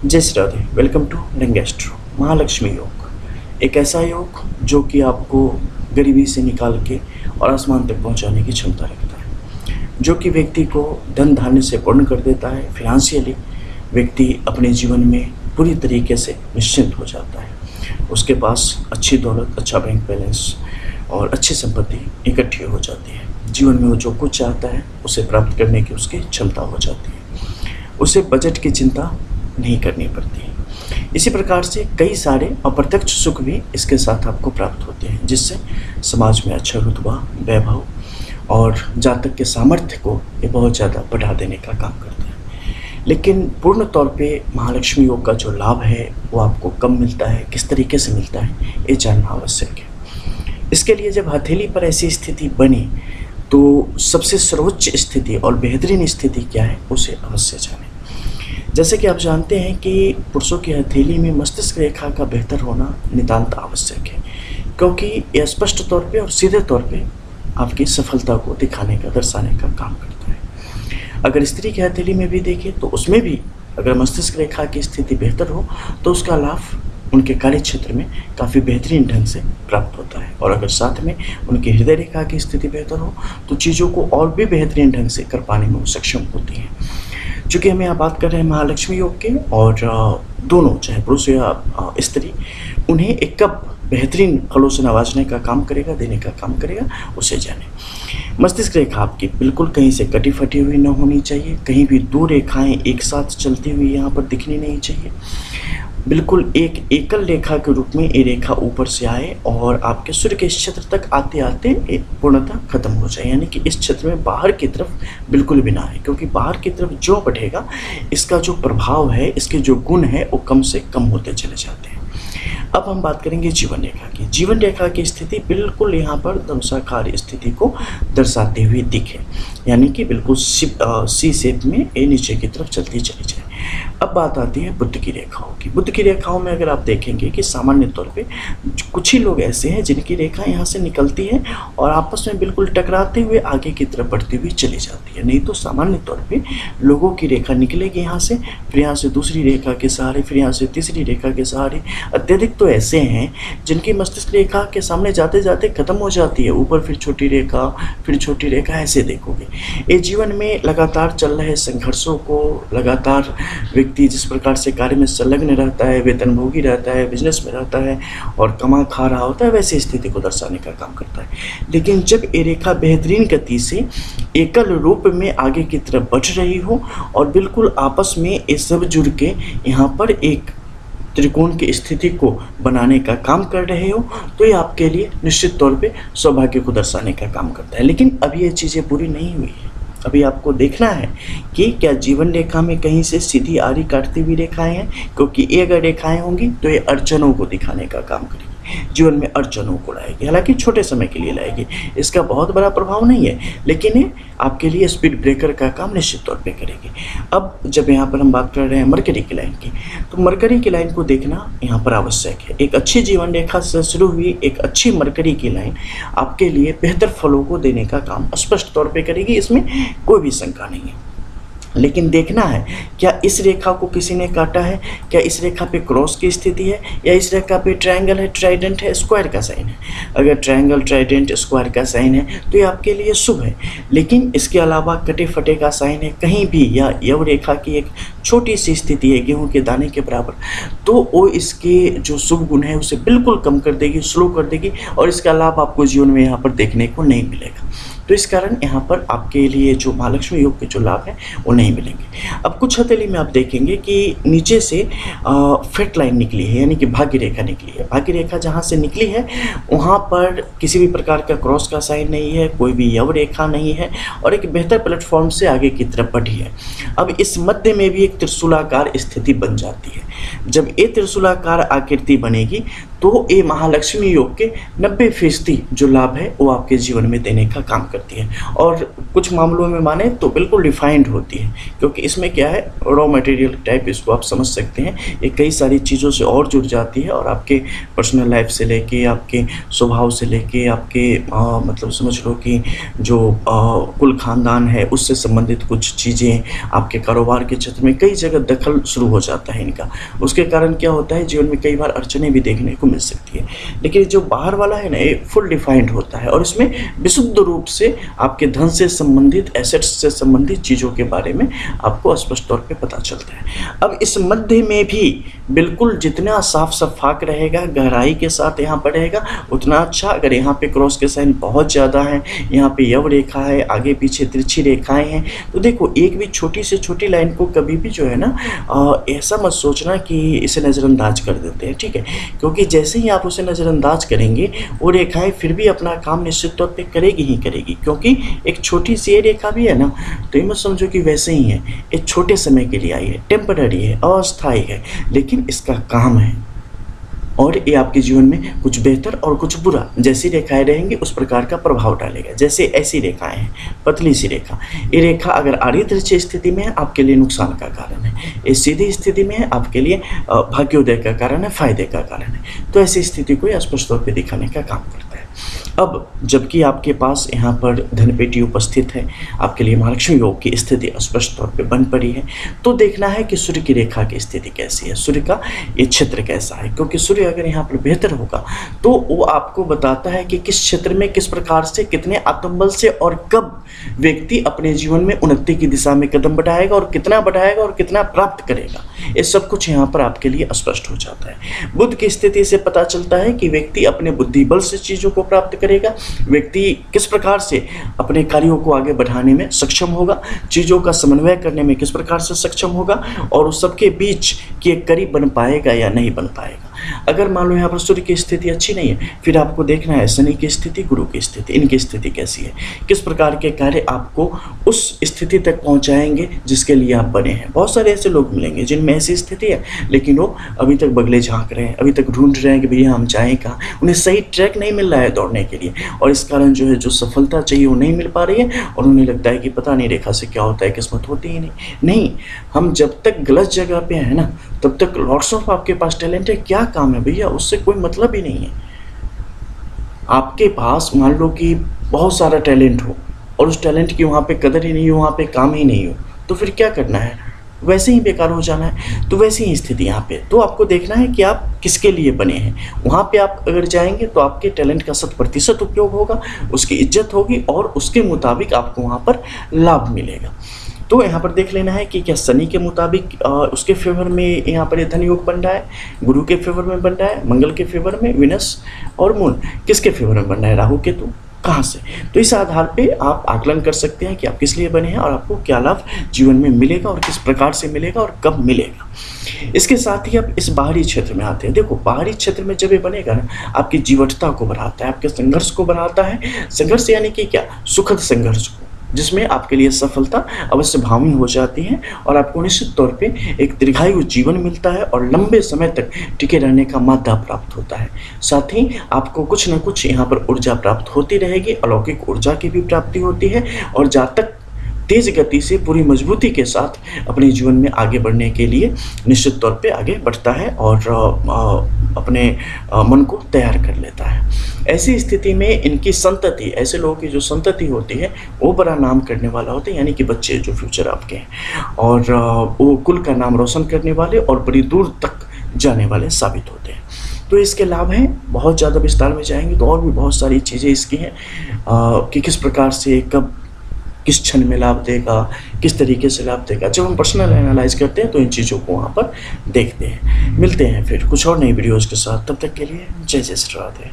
जय Shri Radhe. Welcome to Rangestro. Mahalakshmi योग एक ऐसा योग जो कि आपको गरीबी से निकाल के और आसमान तक पहुंचाने की क्षमता रखता है, जो कि व्यक्ति को धन धान्य से पूर्ण कर देता है। फिनेंशियली व्यक्ति अपने जीवन में पूरी तरीके से निश्चिंत हो जाता है। उसके पास अच्छी दौलत, अच्छा बैंक बैलेंस और अच्छी संपत्ति इकट्ठी हो जाती है। जीवन में वो जो कुछ चाहता है उसे प्राप्त करने की उसकी क्षमता हो जाती है। उसे बजट की चिंता नहीं करनी पड़ती है। इसी प्रकार से कई सारे अप्रत्यक्ष सुख भी इसके साथ आपको प्राप्त होते हैं, जिससे समाज में अच्छा रुतबा, वैभव और जातक के सामर्थ्य को ये बहुत ज़्यादा बढ़ा देने का काम करता है। लेकिन पूर्ण तौर पे महालक्ष्मी योग का जो लाभ है वो आपको कब मिलता है, किस तरीके से मिलता है, ये जानना आवश्यक है। इसके लिए जब हथेली पर ऐसी स्थिति बनी तो सबसे सर्वोच्च स्थिति और बेहतरीन स्थिति क्या है उसे अवश्य जानें। जैसे कि आप जानते हैं कि पुरुषों की हथेली में मस्तिष्क रेखा का बेहतर होना नितांत आवश्यक है, क्योंकि यह स्पष्ट तौर पे और सीधे तौर पे आपकी सफलता को दिखाने का, दर्शाने का काम करता है। अगर स्त्री की हथेली में भी देखें तो उसमें भी अगर मस्तिष्क रेखा की स्थिति बेहतर हो तो उसका लाभ उनके कार्य क्षेत्र में काफ़ी बेहतरीन ढंग से प्राप्त होता है, और अगर साथ में उनकी हृदय रेखा की स्थिति बेहतर हो तो चीज़ों को और भी बेहतरीन ढंग से कर पाने में वो सक्षम होती हैं। चूँकि हम यहाँ बात कर रहे हैं महालक्ष्मी योग के, और दोनों चाहे पुरुष या स्त्री उन्हें एक कप बेहतरीन फलों से नवाजने का काम करेगा, देने का काम करेगा, उसे जाने। मस्तिष्क रेखा आपकी बिल्कुल कहीं से कटी फटी हुई न होनी चाहिए। कहीं भी दो रेखाएं एक साथ चलती हुई यहाँ पर दिखनी नहीं चाहिए। बिल्कुल एक एकल रेखा के रूप में ये रेखा ऊपर से आए और आपके सूर्य के इस क्षेत्र तक आते आते पूर्णतः खत्म हो जाए, यानी कि इस क्षेत्र में बाहर की तरफ बिल्कुल भी ना आए, क्योंकि बाहर की तरफ जो बढ़ेगा इसका जो प्रभाव है, इसके जो गुण है वो कम से कम होते चले जाते हैं। अब हम बात करेंगे जीवन रेखा की। जीवन रेखा की स्थिति बिल्कुल यहाँ पर धनुषाकार स्थिति को दर्शाते हुए दिखे, यानी कि बिल्कुल सी शेप में ये नीचे की तरफ चलती चली जाए। अब बात आती है बुद्ध की रेखाओं की। बुद्ध की रेखाओं में अगर आप देखेंगे कि सामान्य तौर पे कुछ ही लोग ऐसे हैं जिनकी रेखा यहाँ से निकलती है और आपस में बिल्कुल टकराते हुए आगे की तरफ बढ़ती हुई चली जाती है। नहीं तो सामान्य तौर पे लोगों की रेखा निकलेगी यहाँ से, फिर यहाँ से दूसरी रेखा के सहारे, फिर यहाँ से तीसरी रेखा के सहारे। अत्यधिक तो ऐसे हैं जिनकी मस्तिष्क रेखा के सामने जाते जाते खत्म हो जाती है, ऊपर फिर छोटी रेखा, फिर छोटी रेखा, ऐसे देखोगे। ये जीवन में लगातार चल रहे संघर्षों को, लगातार व्यक्ति जिस प्रकार से कार्य में संलग्न रहता है, वेतनभोगी रहता है, बिजनेस में रहता है और कमा खा रहा होता है, वैसी स्थिति को दर्शाने का काम करता है। लेकिन जब ये रेखा बेहतरीन गति से एकल रूप में आगे की तरफ बढ़ रही हो और बिल्कुल आपस में ये सब जुड़ के यहाँ पर एक त्रिकोण की स्थिति को बनाने का काम कर रहे हो, तो ये आपके लिए निश्चित तौर पे सौभाग्य को दर्शाने का काम करता है। लेकिन अभी ये चीज़ें पूरी नहीं हुई है। अभी आपको देखना है कि क्या जीवन रेखा में कहीं से सीधी आरी काटती हुई रेखाएं हैं, क्योंकि ये अगर रेखाएं होंगी तो ये अड़चनों को दिखाने का काम करेगी, जीवन में अड़चनों को लाएगी। हालांकि छोटे समय के लिए लाएगी, इसका बहुत बड़ा प्रभाव नहीं है, लेकिन ये आपके लिए स्पीड ब्रेकर का काम निश्चित तौर पे करेगी। अब जब यहाँ पर हम बात कर रहे हैं मरकरी की लाइन की, तो मरकरी की लाइन को देखना यहाँ पर आवश्यक है। एक अच्छी जीवन रेखा से शुरू हुई एक अच्छी मरकरी की लाइन आपके लिए बेहतर फलों को देने का काम स्पष्ट तौर पर करेगी, इसमें कोई भी शंका नहीं है। लेकिन देखना है क्या इस रेखा को किसी ने काटा है, क्या इस रेखा पे क्रॉस की स्थिति है, या इस रेखा पे ट्रायंगल है, ट्राइडेंट है, स्क्वायर का साइन है। अगर ट्रायंगल, ट्राइडेंट, स्क्वायर का साइन है तो ये आपके लिए शुभ है। लेकिन इसके अलावा कटे फटे का साइन है कहीं भी, या यव रेखा की एक छोटी सी स्थिति है गेहूं के दाने के बराबर, तो वो इसके जो शुभ गुण है उसे बिल्कुल कम कर देगी, स्लो कर देगी, और इसका लाभ आपको जीवन में यहाँ पर देखने को नहीं मिलेगा। तो इस कारण यहाँ पर आपके लिए जो महालक्ष्मी योग के जो लाभ है वो नहीं मिलेंगे। अब कुछ हथेली में आप देखेंगे कि नीचे से फेट लाइन निकली है, यानी कि भाग्य रेखा निकली है। भाग्य रेखा जहाँ से निकली है वहाँ पर किसी भी प्रकार का क्रॉस का साइन नहीं है, कोई भी यव रेखा नहीं है, और एक बेहतर प्लेटफॉर्म से आगे की तरफ बढ़ी है। अब इस मध्य में भी एक त्रिशूलाकार स्थिति बन जाती है। जब ये त्रिशूलाकार आकृति बनेगी तो ये महालक्ष्मी योग के 90% जो लाभ है वो आपके जीवन में देने का काम करती है, और कुछ मामलों में माने तो बिल्कुल डिफाइंड होती है, क्योंकि इसमें क्या है, रॉ मटेरियल टाइप इसको आप समझ सकते हैं, ये कई सारी चीज़ों से और जुड़ जाती है, और आपके पर्सनल लाइफ से लेके, आपके स्वभाव से लेके, आपके मतलब समझ लो कि जो कुल खानदान है उससे संबंधित कुछ चीज़ें, आपके कारोबार के क्षेत्र में कई जगह दखल शुरू हो जाता है इनका। उसके कारण क्या होता है, जीवन में कई बार अड़चने भी देखने को मिल सकती है। लेकिन जो बाहर वाला है ना, ये फुल डिफाइंड होता है, और इसमें विशुद्ध रूप से आपके धन से संबंधित, एसेट्स से संबंधित चीज़ों के बारे में आपको स्पष्ट तौर पे पता चलता है। अब इस मध्य में भी बिल्कुल जितना साफ सफाक रहेगा, गहराई के साथ यहाँ पर रहेगा, उतना अच्छा। अगर यहाँ पे क्रॉस के साइन बहुत ज़्यादा है, यहाँ पे यव रेखा है, आगे पीछे तिरछी रेखाएं हैं, तो देखो एक भी छोटी से छोटी लाइन को कभी भी जो है ना, ऐसा मत सोचना कि इसे नज़रअंदाज कर देते हैं, ठीक है, क्योंकि जैसे ही आप उसे नज़रअंदाज करेंगे वो रेखाएं फिर भी अपना काम निश्चित तौर पे करेगी ही करेगी, क्योंकि एक छोटी सी ये रेखा भी है ना, तो ये मत समझो कि वैसे ही है, एक छोटे समय के लिए आई है, टेम्पररी है, अस्थायी है, लेकिन इसका काम है, और ये आपके जीवन में कुछ बेहतर और कुछ बुरा, जैसी रेखाएं रहेंगी उस प्रकार का प्रभाव डालेगा। जैसे ऐसी रेखाएं हैं, पतली सी रेखा, ये रेखा अगर आड़ी तिरछी स्थिति में है आपके लिए नुकसान का कारण है, ये सीधी स्थिति में है आपके लिए भाग्योदय का कारण है, फायदे का कारण है। तो ऐसी स्थिति को स्पष्ट तौर पर दिखाने का काम करता है। अब जबकि आपके पास यहाँ पर धनपेटी उपस्थित है, आपके लिए महालक्ष्मी योग की स्थिति स्पष्ट तौर पे बन पड़ी है, तो देखना है कि सूर्य की रेखा की स्थिति कैसी है, सूर्य का ये क्षेत्र कैसा है, क्योंकि सूर्य अगर यहाँ पर बेहतर होगा तो वो आपको बताता है कि किस क्षेत्र में किस प्रकार से, कितने आत्मबल से और कब व्यक्ति अपने जीवन में उन्नति की दिशा में कदम बढ़ाएगा, और कितना प्राप्त करेगा, ये सब कुछ यहाँ पर आपके लिए स्पष्ट हो जाता है। बुध की स्थिति से पता चलता है कि व्यक्ति अपने बुद्धि बल से चीज़ों को प्राप्त करेगा, व्यक्ति किस प्रकार से अपने कार्यों को आगे बढ़ाने में सक्षम होगा, चीज़ों का समन्वय करने में किस प्रकार से सक्षम होगा, और उस सबके बीच के करीब बन पाएगा या नहीं बन पाएगा। अगर मान लो यहाँ पर सूर्य की स्थिति अच्छी नहीं है, फिर आपको देखना है शनि की स्थिति, गुरु की स्थिति, इनकी स्थिति कैसी है, किस प्रकार के कार्य आपको उस स्थिति तक पहुँचाएंगे जिसके लिए आप बने हैं। बहुत सारे ऐसे लोग मिलेंगे जिनमें ऐसी स्थिति है, लेकिन वो अभी तक बगले झाँक रहे हैं, अभी तक ढूंढ रहे हैं कि भैया हम जाएँ कहाँ, उन्हें सही ट्रैक नहीं मिल रहा है दौड़ने के लिए, और इस कारण जो है जो सफलता चाहिए वो नहीं मिल पा रही है, और उन्हें लगता है कि पता नहीं रेखा से क्या होता है, किस्मत होती ही नहीं। हम जब तक गलत जगह पे हैं ना, तब तक लॉट्स ऑफ आपके पास टैलेंट है, क्या काम है भैया, उससे कोई मतलब ही नहीं है। आपके पास मान लो कि बहुत सारा टैलेंट हो और उस टैलेंट की वहाँ पे कदर ही नहीं हो, वहाँ पे काम ही नहीं हो, तो फिर क्या करना है, वैसे ही बेकार हो जाना है। तो वैसी ही स्थिति यहाँ पे, तो आपको देखना है कि आप किसके लिए बने हैं। वहाँ पे आप अगर जाएंगे तो आपके टैलेंट का 100% उपयोग होगा, उसकी इज्जत होगी, और उसके मुताबिक आपको वहाँ पर लाभ मिलेगा। तो यहाँ पर देख लेना है कि क्या शनि के मुताबिक उसके फेवर में यहाँ पर ये धन योग बन रहा है, गुरु के फेवर में बन रहा है, मंगल के फेवर में, विनस और मून किसके फेवर में बन रहा है, राहु केतु कहाँ से। तो इस आधार पे आप आकलन कर सकते हैं कि आप किस लिए बने हैं और आपको क्या लाभ जीवन में मिलेगा और किस प्रकार से मिलेगा और कब मिलेगा। इसके साथ ही आप इस बाहरी क्षेत्र में आते हैं। देखो बाहरी क्षेत्र में जब ये बनेगा ना, आपकी जीवटता को बढ़ाता है, आपके संघर्ष को बढ़ाता है। संघर्ष यानी कि क्या, सुखद संघर्ष को, जिसमें आपके लिए सफलता अवश्य भावी हो जाती है और आपको निश्चित तौर पे एक दीर्घायु जीवन मिलता है और लंबे समय तक टिके रहने का मादा प्राप्त होता है। साथ ही आपको कुछ न कुछ यहाँ पर ऊर्जा प्राप्त होती रहेगी, अलौकिक ऊर्जा की भी प्राप्ति होती है, और जातक तेज गति से पूरी मजबूती के साथ अपने जीवन में आगे बढ़ने के लिए निश्चित तौर पे आगे बढ़ता है और अपने मन को तैयार कर लेता है। ऐसी स्थिति में इनकी संतति, ऐसे लोगों की जो संतति होती है वो बड़ा नाम करने वाला होता है, यानी कि बच्चे जो फ्यूचर आपके हैं, और वो कुल का नाम रोशन करने वाले और बड़ी दूर तक जाने वाले साबित होते हैं। तो इसके लाभ हैं, बहुत ज़्यादा विस्तार में जाएंगे तो और भी बहुत सारी चीज़ें इसकी हैं कि किस प्रकार से, कब, किस क्षण में लाभ देगा, किस तरीके से लाभ देगा। जब हम पर्सनल एनालाइज करते हैं तो इन चीज़ों को वहाँ पर देखते हैं। मिलते हैं फिर कुछ और नई वीडियोज़ के साथ, तब तक के लिए जय जय श्री राधे।